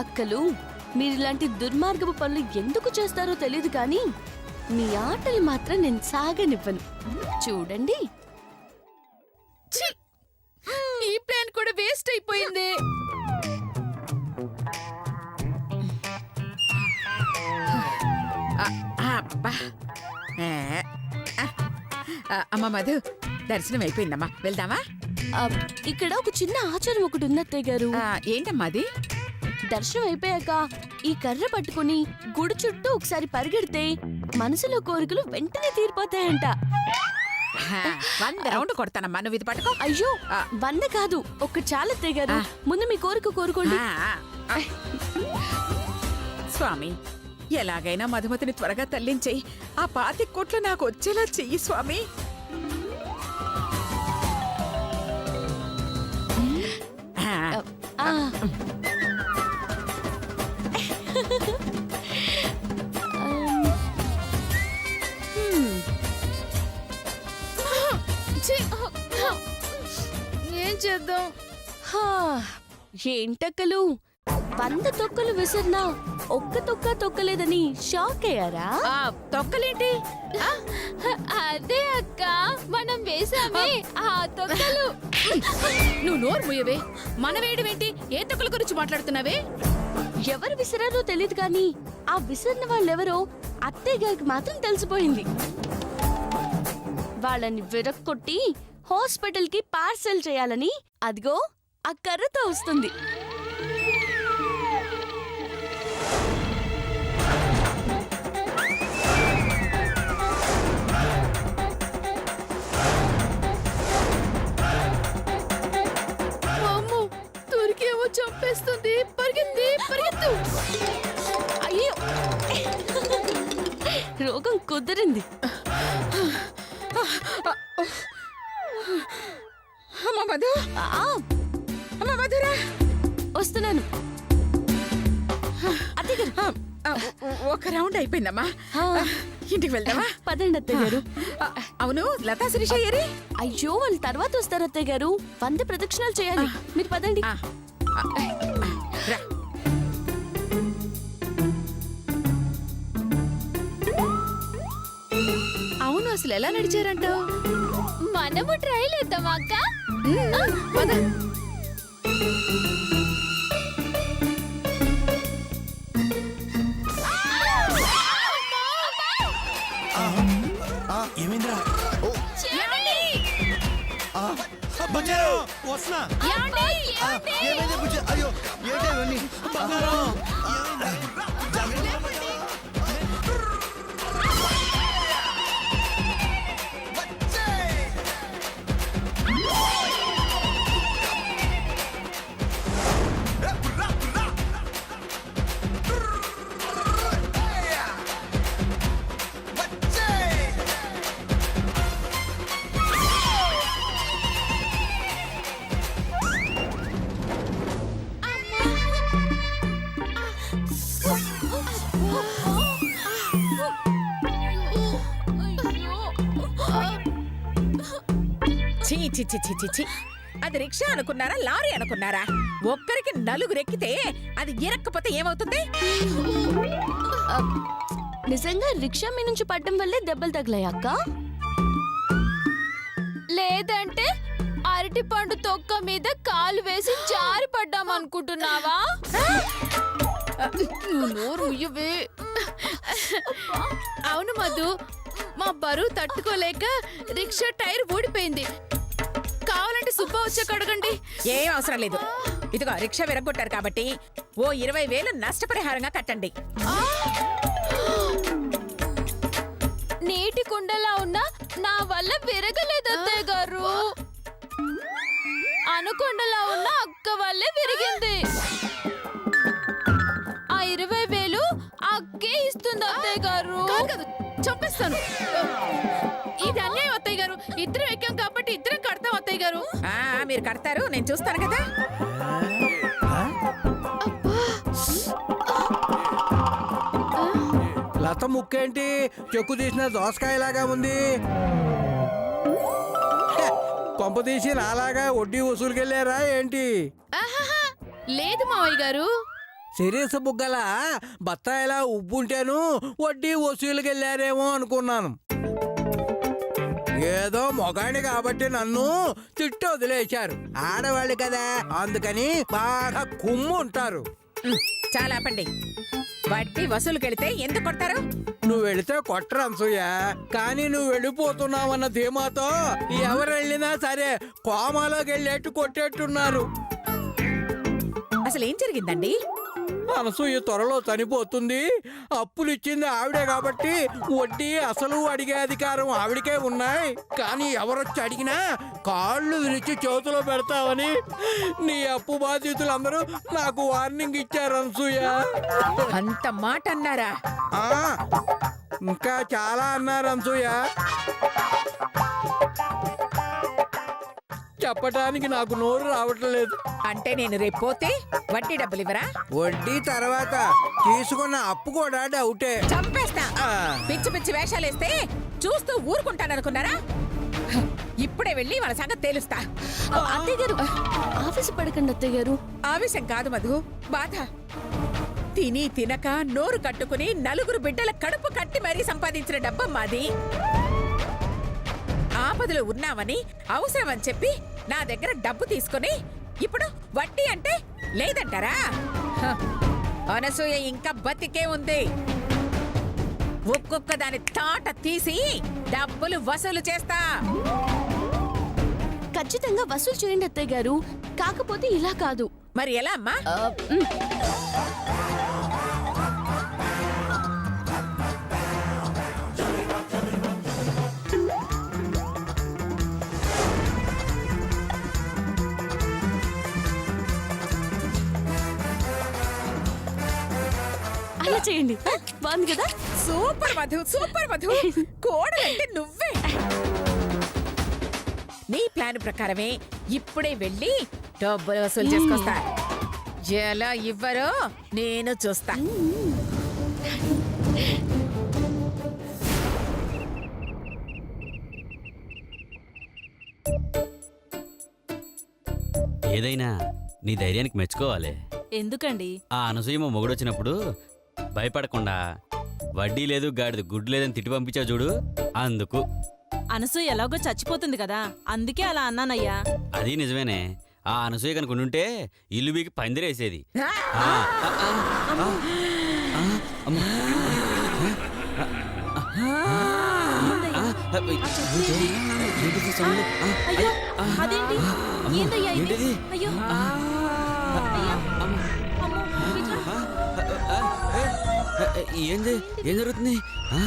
అక్కలు మీరిలాంటి దుర్మార్గపు పనులు ఎందుకు చేస్తారో తెలియదు కానీ మీ ఆటలు మాత్రం నేను సాగనివ్వను. చూడండి. ఈ ప్లాన్ కూడా వేస్ట్ అయిపోయింది. అమ్మ మధు, దర్శనం అయిపోయిందమ్మా, వెళ్దామా? ఇక్కడ ఒక చిన్న ఆచారం ఒకటి ఉంది అత్తయ్య గారు. ఏంటమ్మా అది? దర్శనం అయిపోయాక ఈ కర్ర పట్టుకుని గుడి చుట్టూ ఒకసారి పరిగెడితే మనసులో కోరికలు వెంటనే తీరిపోతాయంట. 100 రౌండ్ కొడతానమ్మా, నువ్వు ఇది పట్టుకో. అయ్యో 100 కాదు, ఒక్కటి చాలా అత్తయ్య గారు. ముందు మీ కోరిక కోరుకోండి. స్వామి, ఎలాగైనా మధుమతిని త్వరగా తల్లించేయి. ఆ 25 కోట్లు నాకు వచ్చేలా చెయ్యి స్వామి. ఏం చేద్దాం? ఏంటక్కలు 100 తొక్కలు విసిరినా ఒక్క తొక్క తొక్కలేదని షాక్ అయ్యారా? తొక్కలేంటి? అదే అక్క, మనం వేసామే ఆ తొక్కలు. నువ్వు నోరు ముయ్యవే. మన వేయడమేంటి? ఏ తొక్కల గురించి మాట్లాడుతున్నావే? ఎవరు విసిరారో తెలియదు కానీ ఆ విసిరిన వాళ్ళెవరో అత్తయ్య గారికి మాత్రం తెలిసిపోయింది. వాళ్ళని విరక్కొట్టి హాస్పిటల్ కి పార్సల్ చేయాలని అదిగో ఆ కర్రతో వస్తుంది. తురికేమో చంపేస్తుంది. పరిగెత్తి పరిగెత్తు. అయ్యో, రోగం కుదిరింది. అమ్మ మధు, అమ్మ మధురా, వస్తున్నాను. అత్తయ్య గారు, ఒక రౌండ్ అయిపోయిందమ్మా, ఇంటికి వెళ్దామా? పదండి అత్తయ్య గారు. అవును, లతా శిరీష ఏరి? అయ్యో, వాళ్ళు తర్వాత వస్తారు అత్తయ్య గారు. 100 ప్రదక్షిణాలు చేయాలి. మీరు పదండి. అవును, అసలు ఎలా నడిచారంటావు? మనము ట్రైల్ చేద్దామా అక్క? ఏమైందిరా? వస్తున్నా. ఏమైంది బుజ్జి? అయ్యో, ఏంటి ఇవన్నీ? బంగారం. చి అది రిక్షా అనుకున్నారా, లారీ అనుకున్నారా? ఒక్కరికి 4 ఎక్కితే అది ఇరక్కపోతే ఏమవుతుంది? నిజంగా రిక్షా మీ నుంచి పడ్డం వల్లే దెబ్బలు తగిలాయి అక్క? లేదంటే అరటి పండు తొక్క మీద కాలు వేసి జారి పడ్డామనుకుంటున్నావా? నువ్వు నోరు ముయ్యవే. అవును మధు, మా బరువు తట్టుకోలేక రిక్షా టైర్ ఊడిపోయింది. కావాలంటే సుబ్బా వచ్చాక అడగండి. ఏం అవసరం లేదు. ఇదిగో రిక్షా విరగొట్టారు కాబట్టి ఓ 20,000 నష్టపరిహారంగా కట్టండి. నీటి కుండలా ఉన్నా నా వల్ల విరగలేదు అత్తయ్య గారు. అనుకొండలా ఉన్న అక్క వల్లే విరిగింది. ఆ 20,000 అక్కే ఇస్తుంది అత్తయ్య గారు. చంపేస్తాను. ఇది అన్యాయం అత్తయ్య గారు. ఇద్దరం ఎక్కాం కాబట్టి ఇద్దరం కడతాం అత్తయ్య గారు. మీరు కడతారు, నేను చూస్తాను కదా. లత ముక్కేంటి చెక్కు తీసిన దోసకాయలాగా ఉంది? కొంప తీసి నాలాగా వడ్డీ వసూలుకెళ్ళారా ఏంటి? లేదు మావయ్య గారు, సిరీస్ బుగ్గల బత్తాయిలా ఉబ్బుంటేను వడ్డీ వసూలుకెళ్ళారేమో అనుకున్నాను. ఏదో మొగాడి కాబట్టి నన్ను తిట్టి వదిలేశారు. ఆడవాళ్ళు కదా, అందుకని బాగా కుమ్ము ఉంటారు. చాలా ఆపండి. వడ్డీ వసూలుకెళ్తే ఎందుకు కొడతారు? నువ్వు వెళితే కొట్టరు అనసూయ, కానీ నువ్వు వెళ్ళిపోతున్నావన్న ధీమాతో ఎవరు వెళ్ళినా సరే కోమాలోకి వెళ్ళేట్టు కొట్టేట్టున్నారు. అసలు ఏం జరిగిందండి? అనసూయ త్వరలో చనిపోతుంది. అప్పులు ఇచ్చింది ఆవిడే కాబట్టి వడ్డీ అసలు అడిగే అధికారం ఆవిడకే ఉన్నాయి. కానీ ఎవరొచ్చి అడిగినా కాళ్ళు విరిచి చేతిలో పెడతావని నీ అప్పు బాధితులందరూ నాకు వార్నింగ్ ఇచ్చారు అనసూయ. అంత మాట అన్నారా? ఆ, ఇంకా చాలా అన్నారు అనసూయ. చెప్పటానికి నాకు నోరు రావట్లేదు. అంటే నేను రేపు పోతే వడ్డీ డబ్బులు ఇవ్వరా? వడ్డీ తర్వాత తీసుకున్న అప్పు కూడా డౌటే. చంపేస్తా. ఆ. పిచ్చి పిచ్చి వేషాలేస్తే చూస్తూ ఊరుకుంటాననుకున్నారా? ఇప్పుడే వెళ్ళి వాళ్ళ సంగతి తేలుస్తా. అత్తయ్య గారు ఆఫీసు పడకండి అత్తయ్య గారు. ఆవేశం కాదు మధు, బాధ. తిని తినక నోరు కట్టుకుని నలుగురు బిడ్డల కడుపు కట్టి మరీ సంపాదించిన డబ్బా మాది. ఆపదలో ఉన్నామని అవసరమని చెప్పి నా దగ్గర డబ్బు తీసుకుని ఇప్పుడు వడ్డీ అంటే లేదంటారా? హ, అనసూయ ఇంకా బతికే ఉంది. ఒక్కొక్క దాని తాట తీసి డబ్బులు వసూలు చేస్తా. ఖచ్చితంగా వసూలు చేయండి అత్తయ్య గారు. కాకపోతే ఇలా కాదు. మరి ఎలా అమ్మా? అలా చేయండి. బాగుంది కదా? Super Madhu, super Madhu. కోడలంటే నువ్వే. నీ ప్లాన్ ప్రకారమే ఇప్పుడే వెళ్ళి డబ్బులు వసూలు చేసుకొస్తా. ఎలా ఇవ్వరో నేను చూస్తా. ఏదైనా నీ ధైర్యానికి మెచ్చుకోవాలి. ఎందుకండి? ఆ అనసూయమ మొగుడొచ్చినప్పుడు భయపడకుండా వడ్డీ లేదు గాడిద గుడ్డు లేదని తిట్టి పంపించావు చూడు, అందుకు. అనసూయ ఎలాగో చచ్చిపోతుంది కదా, అందుకే అలా అన్నానయ్యా. అది నిజమేనే. ఆ అనసూయ కనుక ఉంటే ఇల్లు బీకి పందిరేసేది. ఆ, ఆ, ఆ, ఆ, ఆ, ఆ, అమ్మ. ఏంటిది సౌండ్? అయ్యో అదేంటి? ఏందయ్యా ఇది? ఏంటిది? అయ్యో అయ్యా. అమ్మో, విజయ. ఏంది? ఏం జరుగుతుంది? ఆ,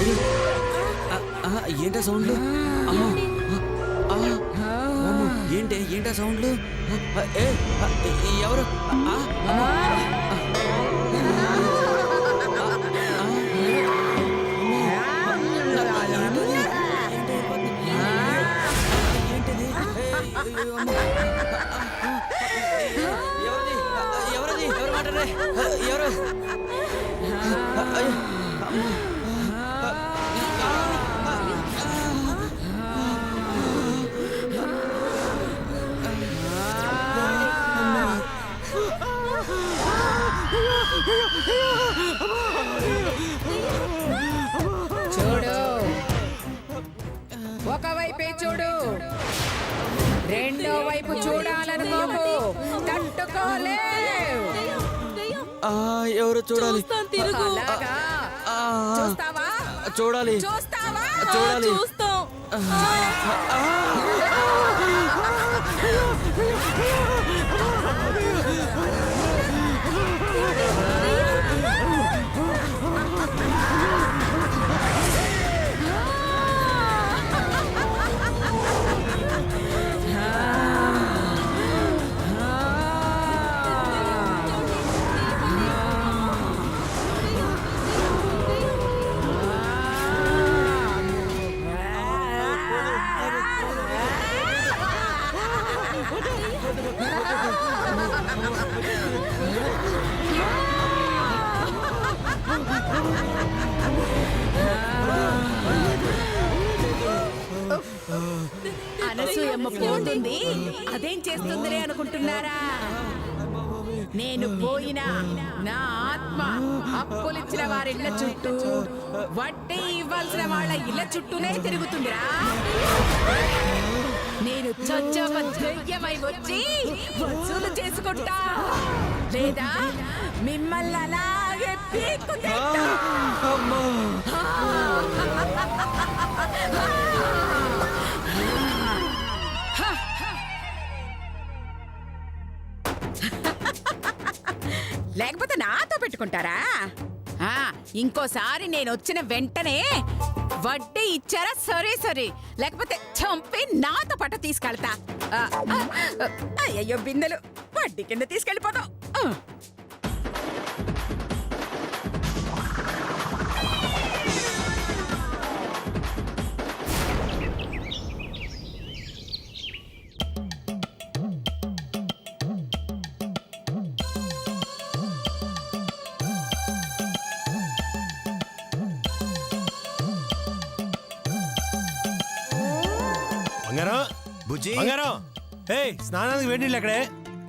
అయ్యో ఏంటా సౌండ్లు? అమ్మో, ఆ, అమ్మో, ఏంటా సౌండ్లు? ఎవరు? ఎవరది? ఎవరు మాట్లాడే? ఎవరు? చూడు, ఒకవైపే చూడు, రెండో వైపు చూడాలనుకోకు. తట్టుకోలేవు. ఎవరు చూడాలి? తిరుగు. అలాగా? చూస్తావా? చూడాలి. చూస్తావా? చూడాలి. చూస్తాం. అనసూయమ్మ పోతుంది, అదేం చేస్తుందిలే అనుకుంటున్నారా? నేను పోయినా నా ఆత్మ అప్పులిచ్చిన వారిళ్ళ చుట్టూ వడ్డీ ఇవ్వాల్సిన వాళ్ళ ఇళ్ళ చుట్టూనే తిరుగుతుందిరా. నేను చొచ్చవ ధైర్యమై వచ్చి వసూలు చేసుకుంటా, లేదా మిమ్మల్ని అలాగే పీక్కు తింటా. లేకపోతే నాతో పెట్టుకుంటారా? ఇంకోసారి నేను వచ్చిన వెంటనే వడ్డీ ఇచ్చారా సరే సరే, లేకపోతే చంపి నాతో పాటు తీసుకెళ్తా. అయ్యయ్యో బిందెలు వడ్డీ కింద తీసుకెళ్ళిపోతాం. బంగారం బుజ్జి బంగారం, ఏయ్ స్నానానికి వేడి నీళ్ళు ఎక్కడే?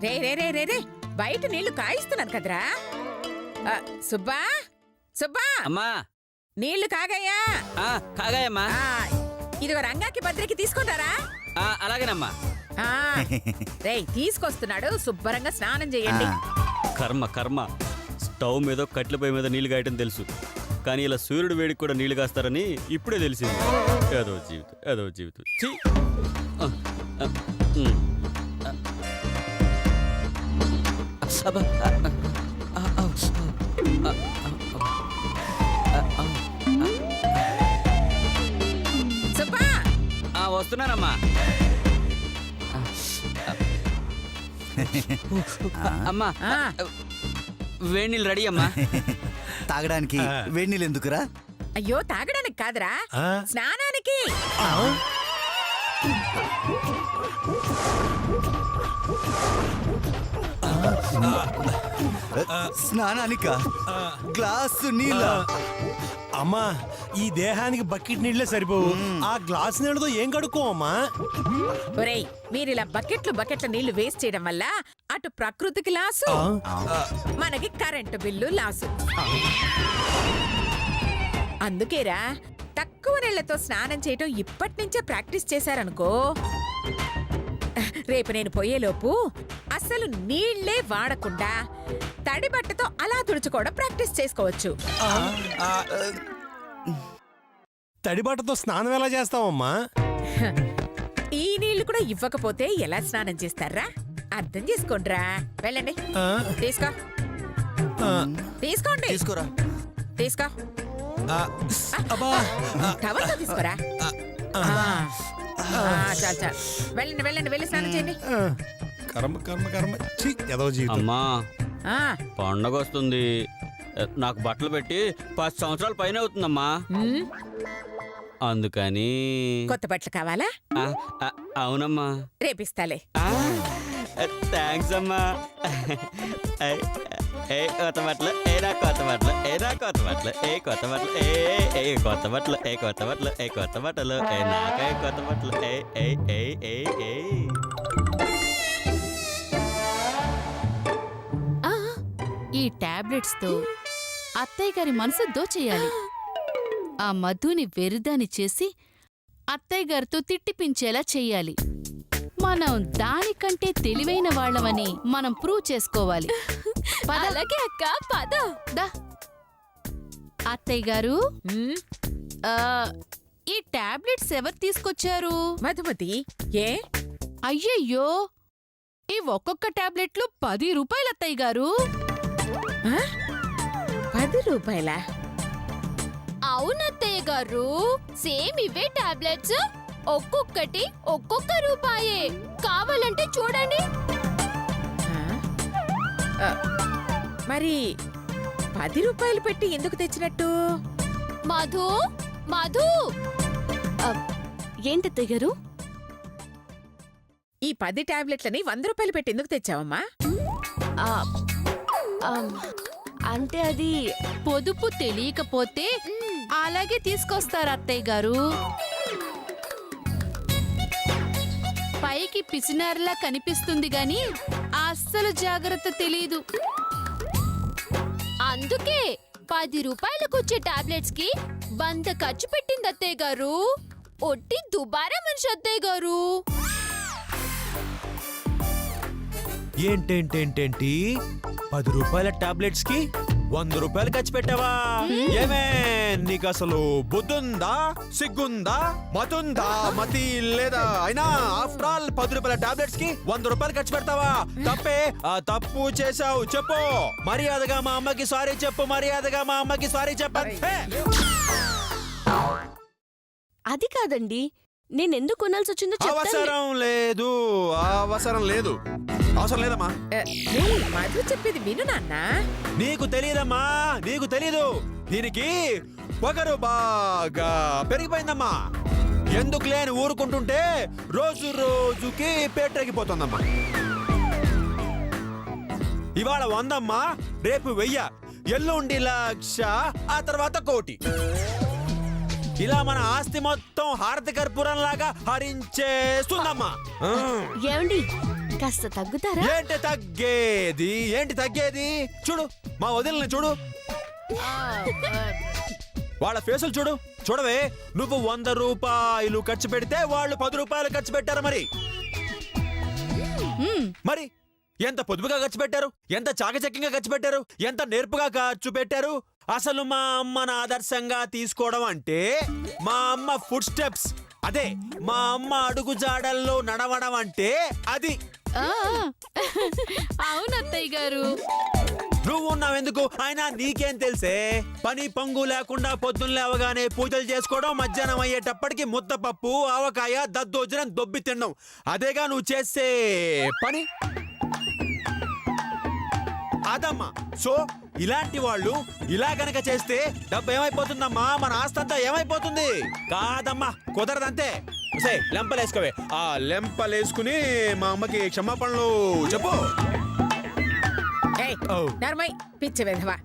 రే రే రే రే రే బయట నీళ్లు కాయిస్తున్నాను కదరా. సుబ్బా సుబ్బా, అమ్మా నీళ్లు కాగయ్యా. కాగాయమ్మా. ఇదిగో రంగాకి భద్రకి తీసుకుంటారా? అలాగేనమ్మా. రేయ్ తీసుకొస్తున్నాడు, శుభ్రంగా స్నానం చేయండి. కర్మ కర్మ, స్టవ్ మీద కట్ల పొయ్యి మీద నీళ్లు కాయటం తెలుసు, కానీ ఇలా సూర్యుడు వేడికి కూడా నీళ్లు కాస్తారని ఇప్పుడే తెలిసింది. ఏదో జీవితం, ఏదో జీవితం. ఛీ! అబ్బా! సుబ్బా వస్తున్నానమ్మా. అమ్మా వేడి నీళ్ళు రెడీ అమ్మా. తాగడానికి వేడి నీళ్ళు ఎందుకురా? అయ్యో తాగడానికి కాదురా, స్నానానికి. స్నానానిక గ్లాసు నీళ్ళ? అమ్మా ఈ దేహానికి బకెట్ నీళ్ళే సరిపోవు, ఆ గ్లాస్ నీళ్ళతో ఏం కడుక్కోవమ్మా? ఒరేయ్ మీరిలా బకెట్ల నీళ్లు వేస్ట్ చేయడం వల్ల అటు ప్రకృతికి లాసు, మనకి కరెంటు బిల్లు లాసు. అందుకేరా తక్కువ నీళ్లతో స్నానం చేయటం ఇప్పటి నుంచే ప్రాక్టీస్ చేశారనుకో, రేపు నేను పోయేలోపు అసలు నీళ్లే వాడకుండా తడి బట్టతో అలా తుడుచుకోవడం ప్రాక్టీస్ చేసుకోవచ్చు. తడిబట్టతో స్నానం ఎలా చేస్తావమ్మా? ఈ నీళ్లు కూడా ఇవ్వకపోతే ఎలా స్నానం చేస్తారా? అర్థం చేసుకోండిరా. వెళ్ళండి, తీసుకో తీసుకోండి, తీసుకోరా. తీసుకో, టవల్తో తీసుకోరా. చాలు చాలు, వెళ్ళండి వెళ్ళండి, వెళ్ళి స్నానం చేయండి. కర్మ కర్మ కర్మ, ఛీ, ఏదో జీవితం. అమ్మా పండగ వస్తుంది, నాకు బట్టలు పెట్టి 10 సంవత్సరాల పైన అవుతుందమ్మా. అందుకని కొత్త బట్టలు కావాలా? అవునమ్మా. రేపిస్తాలే. థ్యాంక్స్ అమ్మా. ఏ కొత్త బట్టలు, ఏ నా కొత్త బట్టలు, ఏ నా కొత్త బట్టలు, ఏ కొత్త బట్టలు, ఏ కొత్త బట్టలు, ఏ కొత్త బట్టలు, ఏ కొత్త బట్టలు, ఏ నాకే కొత్త బట్టలు, ఏ. ఈ టాబ్లెట్స్ తో అత్తయ్య గారి మనసు దోచేయాలి. ఆ మధుని వెరుదాని చేసి అత్తయ్య గారితో తిట్టిపించేలా చెయ్యాలి. మనం దానికంటే తెలివైన వాళ్ళమని మనం ప్రూవ్ చేసుకోవాలి. అలాగే అక్క, పద. దా. అత్తయ్య గారు, ఆ, ఈ టాబ్లెట్స్ ఎవరు తీసుకొచ్చారు? మధుమతి, ఏ అయ్యయ్యో, ఈ ఒక్కొక్క టాబ్లెట్లు 10 రూపాయలు అత్తయ్య గారు. 10 రూపాయలా? అవునత్తయ్య గారు, సేమ్ ఇవే టాబ్లెట్స్, ఒక్కొక్కటి ఒక్కొక్క రూపాయే. కావాలంటే చూడండి. మరి 10 రూపాయలు పెట్టి ఎందుకు తెచ్చినట్టు? మధు మధు, ఏంటత్తయ్య గారు? ఈ 10 టాబ్లెట్లని 100 రూపాయలు పెట్టి ఎందుకు తెచ్చావమ్మా? అంటే అది పొదుపు తెలియకపోతే అలాగే తీసుకొస్తారు అత్తయ్య గారు. పైకి పిసినారులా కనిపిస్తుంది గాని ఆ అస్సలు జాగ్రత్త తెలీదు. అందుకే 10 రూపాయలకు వచ్చే టాబ్లెట్స్ కి 100 ఖర్చు పెట్టింది అత్తయ్య గారు. ఒట్టి దుబారా మనిషి అత్తయ్య గారు. ఏంటేంటేంటేంటి 10 రూపాయల టాబ్లెట్స్ కి 100 రూపాయలు ఖర్చు పెట్టావా? ఏమే నీకు అసలు బుద్ధుందా, సిగ్గుందా, మతుందా, మతి లేదా? అయినా ఆఫ్టర్ ఆల్ 10 రూపాయల టాబ్లెట్స్ కి 100 రూపాయలు ఖర్చు పెడతావా? తప్పే. తప్పు చేసావు, చెప్పు. మర్యాదగా మా అమ్మకి సారీ చెప్పు. మర్యాదగా మా అమ్మకి సారీ చెప్పండి. అది కాదండి, నేనెందుకు కొనాల్సి వచ్చిందో చెప్తాను. అవసరం లేదు, అవసరం లేదు, అవసరం లేదమ్మా. మధు చెప్పేది విను నాన్న. నీకు తెలియదమ్మా, నీకు తెలీదు. దీనికి పొగరు బాగా పెరిగిపోయిందమ్మా. ఎందుకు లేని ఊరుకుంటుంటే రోజు రోజుకి పేటరెగిపోతుందమ్మా. ఇవాళ 100 అమ్మా, రేపు 1000, ఎల్లుండి 1,00,000, ఆ తర్వాత 1,00,000. ఇలా మన ఆస్తి మొత్తం హారతి కర్పూరం లాగా హరించేస్తుందమ్మా. ఏమండి కాస్త తగ్గుతారా? ఏంటి తగ్గేది, ఏంటి తగ్గేది? చూడు మా వదిలిని చూడు, వాళ్ళ ఫేసులు చూడు. చూడవే, నువ్వు 100 రూపాయలు ఖర్చు పెడితే వాళ్ళు 10 రూపాయలు ఖర్చు పెట్టారు. మరి ఎంత పొదుపుగా ఖర్చు పెట్టారు, ఎంత చాకచక్యంగా ఖర్చు పెట్టారు, ఎంత నేర్పుగా ఖర్చు పెట్టారు. అసలు మా అమ్మను ఆదర్శంగా తీసుకోవడం అంటే మా అమ్మ ఫుడ్ స్టెప్స్, అదే మా అమ్మ అడుగు జాడల్లో నడవడం అంటే అది. అవును అత్తయ్య గారు. నువ్వు ఉన్నావెందుకు? ఆయన నీకేం తెలుసే? పని పంగు లేకుండా పొద్దున్న లేవగానే పూజలు చేసుకోవడం, మధ్యాహ్నం అయ్యేటప్పటికి ముద్దపప్పు, ఆవకాయ, దద్దోజనం దొబ్బి తినడం, అదేగా నువ్వు చేసే పని. అదమ్మా. సో ఇలాంటి వాళ్ళు ఇలా గనక చేస్తే డబ్బు ఏమైపోతుందమ్మా? మన ఆస్తంతా ఏమైపోతుంది? కాదమ్మా, కుదరదంతే. లెంపలేసుకోవే. ఆ లెంపలేసుకుని మా అమ్మకి క్షమాపణలు చెప్పు. నర్మయ్ పిచ్చి విధవా.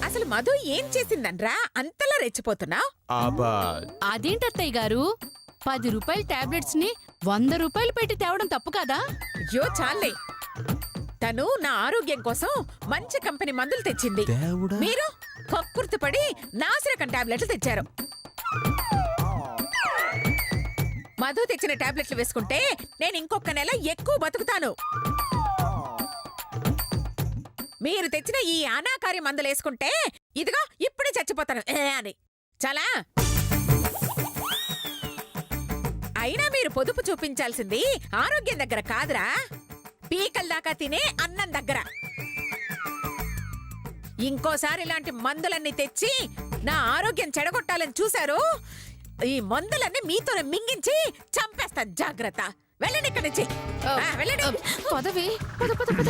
అసలు మధు ఏం చేసిందన్రా అంతలా రెచ్చిపోతున్నావు? అదేంటి అత్తయ్య గారు, 10 రూపాయల టాబ్లెట్స్ ని 100 రూపాయలు పెట్టి తేవడం తప్పు కదా? అయ్యో చాలే. తను నా ఆరోగ్యం కోసం మంచి కంపెనీ మందులు తెచ్చింది. మీరు కక్కుర్తి పడి నాసిరకం టాబ్లెట్లు తెచ్చారు. మధు తెచ్చిన టాబ్లెట్లు వేసుకుంటే నేను ఇంకొక నెల ఎక్కువ బతుకుతాను. మీరు తెచ్చిన ఈ అనాకారి మందులు వేసుకుంటే ఇదిగో ఇప్పుడే చచ్చిపోతాను అని. చాలా అయినా మీరు పొదుపు చూపించాల్సింది ఆరోగ్యం దగ్గర కాదురా, పీకల దాకా తినే అన్నం దగ్గర. ఇంకోసారి ఇలాంటి మందులన్నీ తెచ్చి నా ఆరోగ్యం చెడగొట్టాలని చూశారు, ఈ మందులన్నీ మీతోనే మింగించి చంపేస్తాను. జాగ్రత్త. వెళ్ళండి ఇక్కడి నుంచి. వెళ్ళండి. పదవి పద పద పద.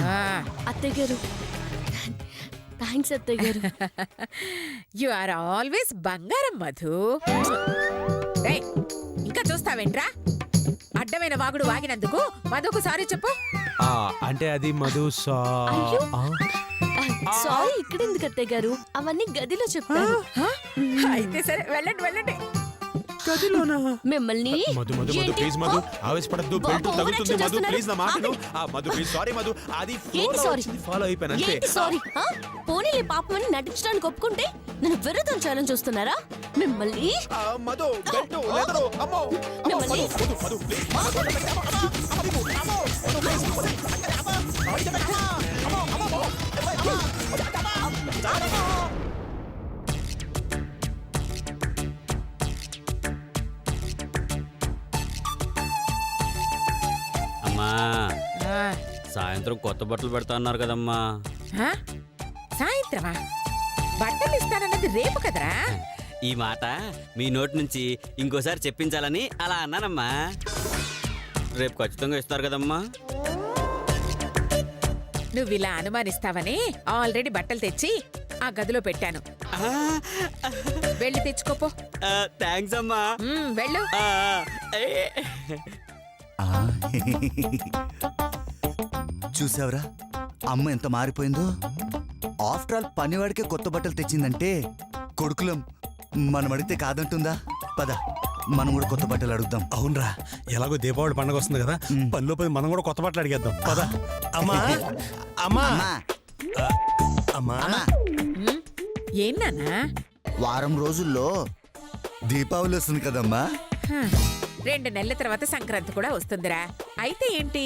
అత్తయ్య గారు థ్యాంక్స్ అత్తయ్య గారు. యు ఆర్ ఆల్వేస్ బంగారం మధు. ఏయ్, ఇంకా చూస్తావేంట్రా? అడ్డమైన వాగుడు వాగినందుకు మధుకు సారీ చెప్పు. అంటే అది మధు అయ్యో, సారీ ఇక్కడ ఎందుకు అత్తయ్య గారు? అవన్నీ గదిలో చెప్తాను. అయితే సరే, వెళ్ళండి వెళ్ళండి. మిమ్మల్ని మధు మధు మధు ఏంటి? ప్లీజ్ మధు, ఆవేశపడద్దు. బెల్ట్ ఓవర్ తగులుతుంది యాక్షన్ మధు, చేస్తున్నారు. ప్లీజ్ నా మాట విను. Madhu please, sorry Madhu. అది ఏంటి సారీ? ఫాలో అయిపోయాను అంతే. ఏంటి సారీ? పోనీలే పాపం అని నటించడానికి ఒప్పుకుంటే నన్ను వెర్రతం చేయాలని చూస్తున్నారా? మిమ్మల్ని మధు బెల్ట్ లెదరు. అమ్మో మిమ్మల్ని మధు ప్లీజ్. అమ్మా, ఆ, సాయంత్రం కొత్త బట్టలు పెడతా అన్నారు కదమ్మా. ఆ? సాయంత్రమా? బట్టలు ఇస్తానన్నది రేపు కదరా? ఈ మాట మీ నోటి నుంచి ఇంకోసారి చెప్పించాలని అలా అన్నానమ్మా. రేపు ఖచ్చితంగా ఇస్తారు కదమ్మా. నువ్వు ఇలా అనుమానిస్తావని ఆల్రెడీ బట్టలు తెచ్చి ఆ గదిలో పెట్టాను. వెళ్ళి తెచ్చుకోపో. థ్యాంక్స్ అమ్మా. వెళ్ళు. చూసావురా అమ్మ ఎంత మారిపోయిందో. ఆఫ్టర్ ఆల్ పనివాడికే కొత్త బట్టలు తెచ్చిందంటే కొడుకులం మనం అడిగితే కాదంటుందా? పద మనం కూడా కొత్త బట్టలు అడుగుదాం. అవునరా, ఎలాగో దీపావళి పండుగ వస్తుంది కదా, పనిలో పని మనం కూడా కొత్త బట్టలు అడిగేద్దాం పద. అమ్మా అమ్మా అమ్మా, అమ్మా అమ్మా, ఏనానా? వారం రోజుల్లో దీపావళి వస్తుంది కదమ్మా. 2 నెలల తర్వాత సంక్రాంతి కూడా వస్తుందిరా. అయితే ఏంటి?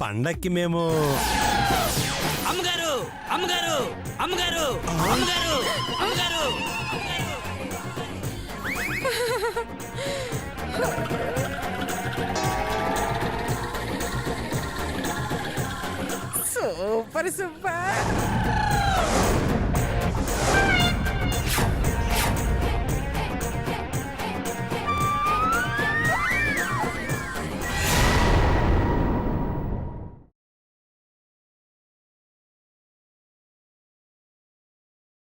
పండక్కి మేము అమ్మగారు అమ్మగారు అమ్మగారు అమ్మగారు అమ్మగారు సూపర్ సూపర్.